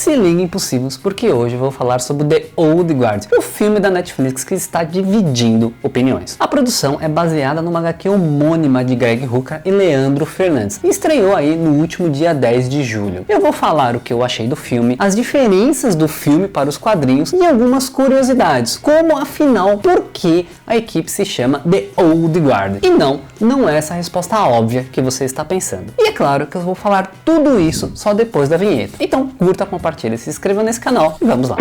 se liguem possíveis, porque hoje eu vou falar sobre The Old Guard, o filme da Netflix que está dividindo opiniões. A produção é baseada numa HQ homônima de Greg Rucka e Leandro Fernandes, e estreou aí no último dia 10 de julho. Eu vou falar o que eu achei do filme, as diferenças do filme para os quadrinhos e algumas curiosidades, como afinal por que a equipe se chama The Old Guard. E não é essa a resposta óbvia que você está pensando. E é claro que eu vou falar tudo isso só depois da vinheta. Então curta, compartilha, se inscreva nesse canal e vamos lá.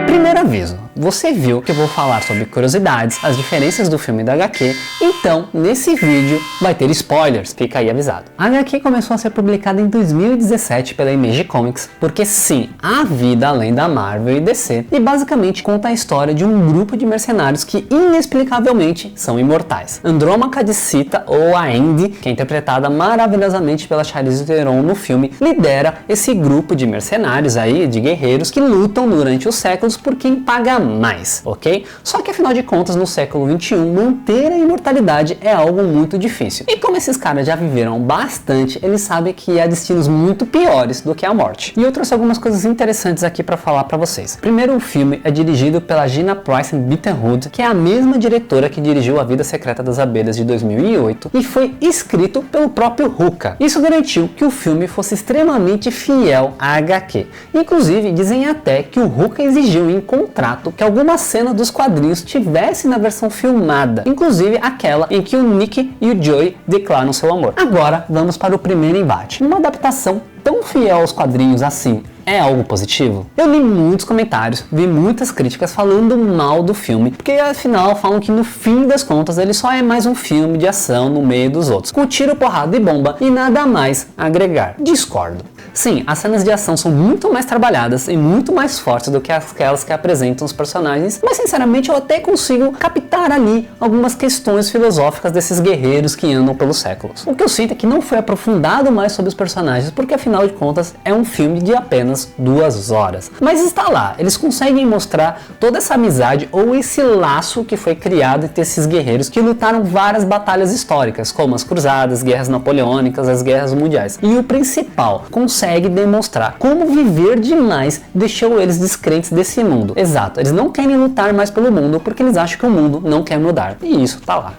Primeiro aviso, você viu que eu vou falar sobre curiosidades, as diferenças do filme e da HQ, então nesse vídeo vai ter spoilers, fica aí avisado. A HQ começou a ser publicada em 2017 pela Image Comics, porque sim, há vida além da Marvel e DC, e basicamente conta a história de um grupo de mercenários que inexplicavelmente são imortais. Andrômaca de Sita, ou a Andy, que é interpretada maravilhosamente pela Charlize Theron no filme, lidera esse grupo de mercenários aí, de guerreiros, que lutam durante os séculos por quem paga mais, ok? Só que afinal de contas, no século XXI, manter a imortalidade é algo muito difícil. E como esses caras já viveram bastante, eles sabem que há destinos muito piores do que a morte. E eu trouxe algumas coisas interessantes aqui para falar para vocês. Primeiro, o filme é dirigido pela Gina Prince Bittencourt, que é a mesma diretora que dirigiu A Vida Secreta das Abelhas de 2008, e foi escrito pelo próprio Rucka. Isso garantiu que o filme fosse extremamente fiel à HQ. Inclusive, dizem até que o Rucka exigiu em contrato que alguma cena dos quadrinhos tivesse na versão filmada, inclusive aquela em que o Nick e o Joey declaram seu amor. Agora vamos para o primeiro embate. Uma adaptação tão fiel aos quadrinhos assim é algo positivo? Eu li muitos comentários, vi muitas críticas falando mal do filme, porque afinal falam que no fim das contas ele só é mais um filme de ação no meio dos outros, com tiro, porrada e bomba e nada mais a agregar. Discordo. Sim, as cenas de ação são muito mais trabalhadas e muito mais fortes do que aquelas que apresentam os personagens, mas sinceramente eu até consigo captar ali algumas questões filosóficas desses guerreiros que andam pelos séculos. O que eu sinto é que não foi aprofundado mais sobre os personagens, porque afinal de contas é um filme de apenas 2 horas. Mas está lá, eles conseguem mostrar toda essa amizade ou esse laço que foi criado entre esses guerreiros que lutaram várias batalhas históricas, como as cruzadas, guerras napoleônicas, as guerras mundiais. E o principal, consegue demonstrar como viver demais deixou eles descrentes desse mundo. Exato, eles não querem lutar mais pelo mundo porque eles acham que o mundo não quer mudar. E isso tá lá.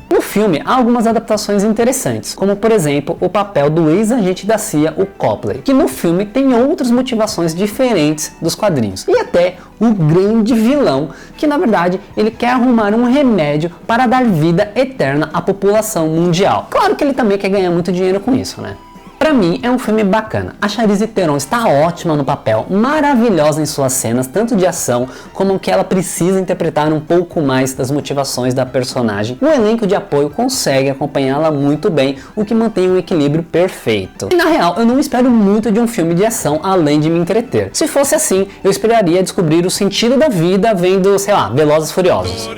No filme, há algumas adaptações interessantes, como por exemplo, o papel do ex-agente da CIA, o Copley, que no filme tem outras motivações diferentes dos quadrinhos. E até o grande vilão, que na verdade ele quer arrumar um remédio para dar vida eterna à população mundial. Claro que ele também quer ganhar muito dinheiro com isso, né? Pra mim é um filme bacana. A Charlize Theron está ótima no papel, maravilhosa em suas cenas, tanto de ação como que ela precisa interpretar um pouco mais das motivações da personagem. O elenco de apoio consegue acompanhá-la muito bem, o que mantém um equilíbrio perfeito. E na real, eu não espero muito de um filme de ação além de me entreter. Se fosse assim, eu esperaria descobrir o sentido da vida vendo, sei lá, Velozes e Furiosos.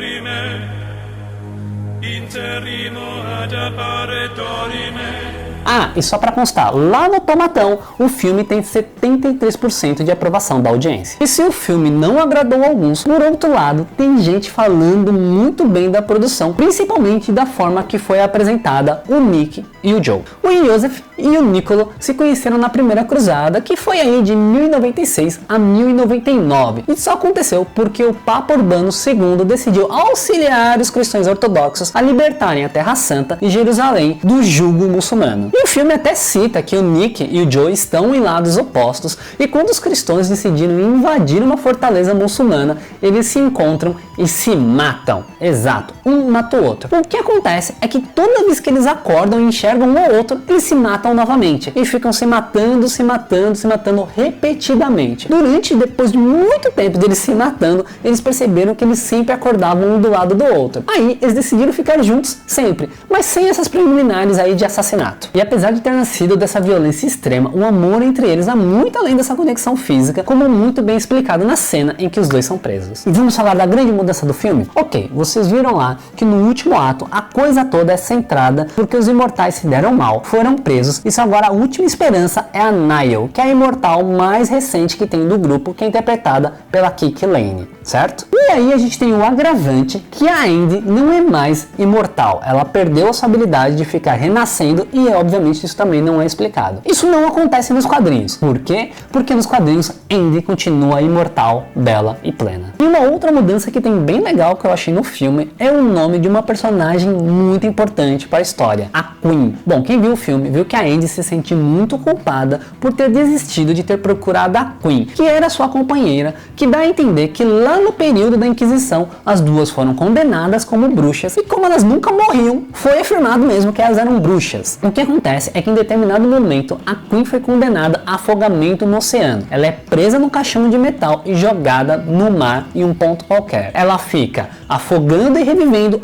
Ah, e só pra constar, lá no Tomatão, o filme tem 73% de aprovação da audiência. E se o filme não agradou alguns, por outro lado, tem gente falando muito bem da produção, principalmente da forma que foi apresentada o Nick e o Joe. O Joseph e o Nicolo se conheceram na primeira cruzada, que foi aí de 1096 a 1099. E só aconteceu porque o Papa Urbano II decidiu auxiliar os cristãos ortodoxos a libertarem a Terra Santa e Jerusalém do jugo muçulmano. E o filme até cita que o Nick e o Joe estão em lados opostos, e quando os cristãos decidiram invadir uma fortaleza muçulmana, eles se encontram e se matam. Exato, um mata o outro. O que acontece é que toda vez que eles acordam e enxergam um ao outro, eles se matam novamente. E ficam se matando repetidamente. Depois de muito tempo deles se matando, eles perceberam que eles sempre acordavam um do lado do outro. Aí eles decidiram ficar juntos sempre, mas sem essas preliminares aí de assassinato. E apesar de ter nascido dessa violência extrema, o amor entre eles vai muito além dessa conexão física, como muito bem explicado na cena em que os dois são presos. E vamos falar da grande mudança do filme? Ok, vocês viram lá que no último ato a coisa toda é centrada porque os imortais se deram mal, foram presos, e agora a última esperança é a Nile, que é a imortal mais recente que tem do grupo, que é interpretada pela Kiki Lane, certo? E aí a gente tem o agravante que a Andy não é mais imortal, ela perdeu a sua habilidade de ficar renascendo e obviamente isso também não é explicado. Isso não acontece nos quadrinhos. Por quê? Porque nos quadrinhos Andy continua imortal, bela e plena. E uma outra mudança que tem bem legal que eu achei no filme é o nome de uma personagem muito importante para a história, a Queen. Bom, quem viu o filme viu que a Andy se sente muito culpada por ter desistido de ter procurado a Queen, que era sua companheira, que dá a entender que lá no período da Inquisição as duas foram condenadas como bruxas e como elas nunca morriam, foi afirmado mesmo que elas eram bruxas. O que acontece é que em determinado momento a Queen foi condenada a afogamento no oceano. Ela é presa no caixão de metal e jogada no mar em um ponto qualquer. Ela fica afogando e revivendo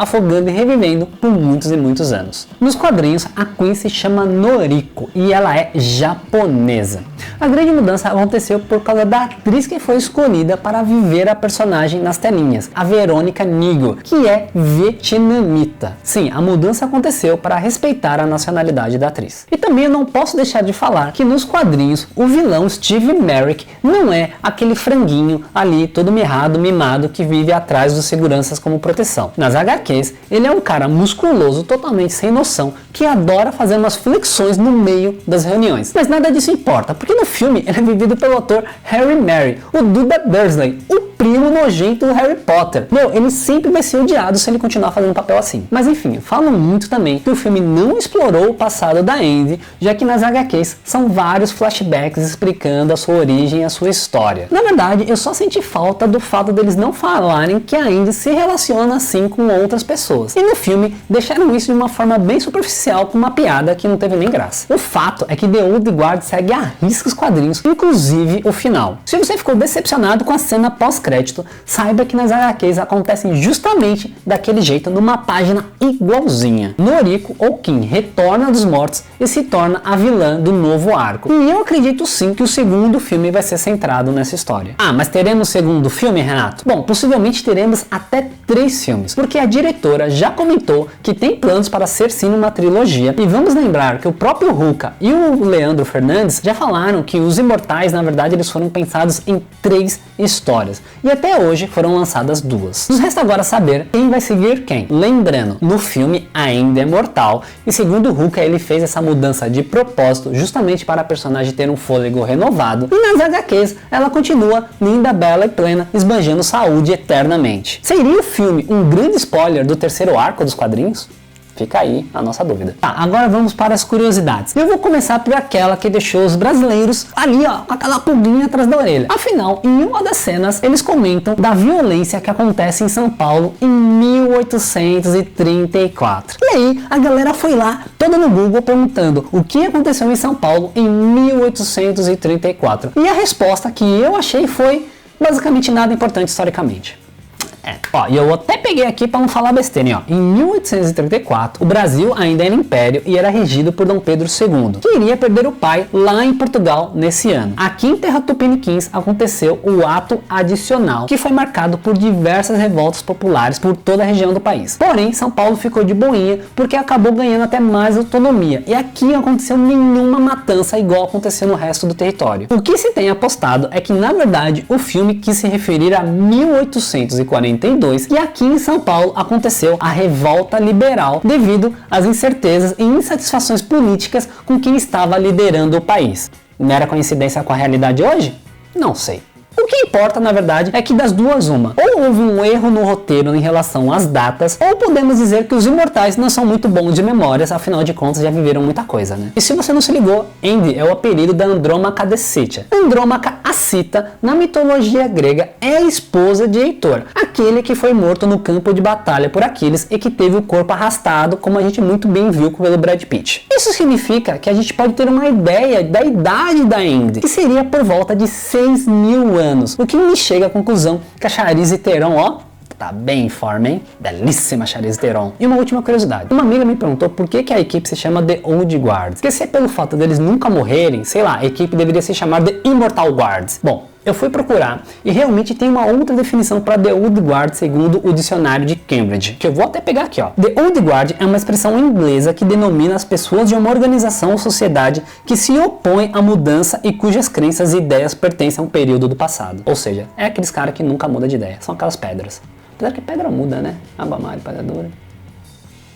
por muitos e muitos anos. Nos quadrinhos a Queen se chama Noriko e ela é japonesa. A grande mudança aconteceu por causa da atriz que foi escolhida para viver a personagem nas telinhas, a Verônica Nigo, que é vietnamita. Sim, a mudança aconteceu para respeitar a nacionalidade da atriz. E também eu não posso deixar de falar que nos quadrinhos o vilão Steve Merrick não é aquele franguinho ali todo mirrado, mimado que vive atrás dos seguranças como proteção. Nas HQs ele é um cara musculoso, totalmente sem noção, que adora fazer umas flexões no meio das reuniões. Mas nada disso importa, porque no filme ele é vivido pelo ator Harry Mary, o Duda Dursley, o primo nojento do Harry Potter. Meu, ele sempre vai ser odiado se ele continuar fazendo um papel assim. Mas enfim, falam muito também que o filme não explorou o passado da Andy, já que nas HQs são vários flashbacks explicando a sua origem e a sua história. Na verdade, eu só senti falta do fato deles não falarem que a Andy se relaciona assim com outras pessoas. E no filme deixaram isso de uma forma bem superficial, com uma piada que não teve nem graça. O fato é que The Old Guard segue a risca os quadrinhos, inclusive o final. Se você ficou decepcionado com a cena pós-crédito, saiba que nas HQs acontecem justamente daquele jeito, numa página igualzinha. Noriko, ou Kim, retorna dos mortos e se torna a vilã do novo arco. E eu acredito sim que o segundo filme vai ser centrado nessa história. Ah, mas teremos segundo filme, Renato? Bom, possivelmente teremos até 3 filmes, porque a diretora já comentou que tem planos para ser sim uma trilogia, e vamos lembrar que o próprio Ruka e o Leandro Fernandes já falaram que os Imortais, na verdade, eles foram pensados em 3 histórias, e até hoje foram lançadas 2. Nos resta agora saber quem vai seguir quem. Lembrando, no filme ainda é mortal, e segundo o Ruka, ele fez essa mudança de propósito justamente para a personagem ter um fôlego renovado, e nas HQs ela continua linda, bela e plena, esbanjando saúde eternamente. Seria o filme um grande spoiler do terceiro arco dos quadrinhos? Fica aí a nossa dúvida. Tá, agora vamos para as curiosidades. Eu vou começar por aquela que deixou os brasileiros ali, ó, com aquela pulguinha atrás da orelha. Afinal, em uma das cenas, eles comentam da violência que acontece em São Paulo em 1834. E aí, a galera foi lá, toda no Google, perguntando o que aconteceu em São Paulo em 1834. E a resposta que eu achei foi basicamente nada importante historicamente. Ó, e eu até peguei aqui para não falar besteira, hein, ó. Em 1834, o Brasil ainda era império e era regido por Dom Pedro II, que iria perder o pai lá em Portugal nesse ano. Aqui em Terra Tupiniquins aconteceu o ato adicional, que foi marcado por diversas revoltas populares por toda a região do país. Porém, São Paulo ficou de boinha porque acabou ganhando até mais autonomia, e aqui não aconteceu nenhuma matança igual aconteceu no resto do território. O que se tem apostado é que, na verdade, o filme quis se referir a 1842, e aqui em São Paulo aconteceu a revolta liberal devido às incertezas e insatisfações políticas com quem estava liderando o país. Mera coincidência com a realidade hoje? Não sei. O que importa, na verdade, é que das duas uma. Ou houve um erro no roteiro em relação às datas, ou podemos dizer que os Imortais não são muito bons de memórias, afinal de contas já viveram muita coisa, né? E se você não se ligou, Andy é o apelido da Andrômaca Decitia. Andrômaca Acita, na mitologia grega, é a esposa de Heitor, aquele que foi morto no campo de batalha por Aquiles e que teve o corpo arrastado, como a gente muito bem viu pelo Brad Pitt. Isso significa que a gente pode ter uma ideia da idade da Andy, que seria por volta de 6.000 anos. O que me chega à conclusão que a Charlize Theron, ó, tá bem em forma, hein? Belíssima Charlize Theron. E uma última curiosidade. Uma amiga me perguntou por que a equipe se chama The Old Guards. Porque se é pelo fato deles nunca morrerem, sei lá, a equipe deveria se chamar The Immortal Guards. Bom, eu fui procurar e realmente tem uma outra definição para The Old Guard segundo o dicionário de Cambridge, que eu vou até pegar aqui, ó. The Old Guard é uma expressão inglesa que denomina as pessoas de uma organização ou sociedade que se opõe à mudança e cujas crenças e ideias pertencem a um período do passado. Ou seja, é aqueles caras que nunca mudam de ideia, são aquelas pedras. Apesar que pedra muda, né? Abamar e pedra dura.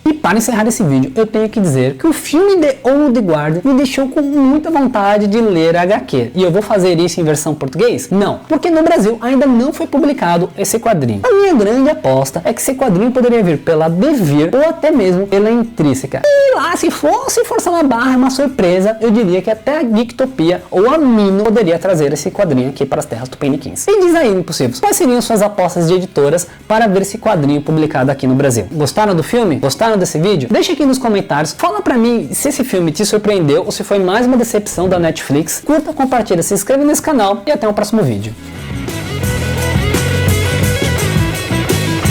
E para encerrar esse vídeo, eu tenho que dizer que o filme The Old Guard me deixou com muita vontade de ler a HQ. E eu vou fazer isso em versão português? Não, porque no Brasil ainda não foi publicado esse quadrinho. A minha grande aposta é que esse quadrinho poderia vir pela Devir ou até mesmo pela Intrínseca. E lá, se fosse forçar uma barra, uma surpresa, eu diria que até a Geektopia ou a Mino poderia trazer esse quadrinho aqui para as terras tupiniquins. E diz aí, impossíveis, quais seriam suas apostas de editoras para ver esse quadrinho publicado aqui no Brasil? Gostaram do filme? Gostaram desse vídeo? Deixa aqui nos comentários, fala pra mim se esse filme te surpreendeu ou se foi mais uma decepção da Netflix. Curta, compartilha, se inscreva nesse canal e até o próximo vídeo.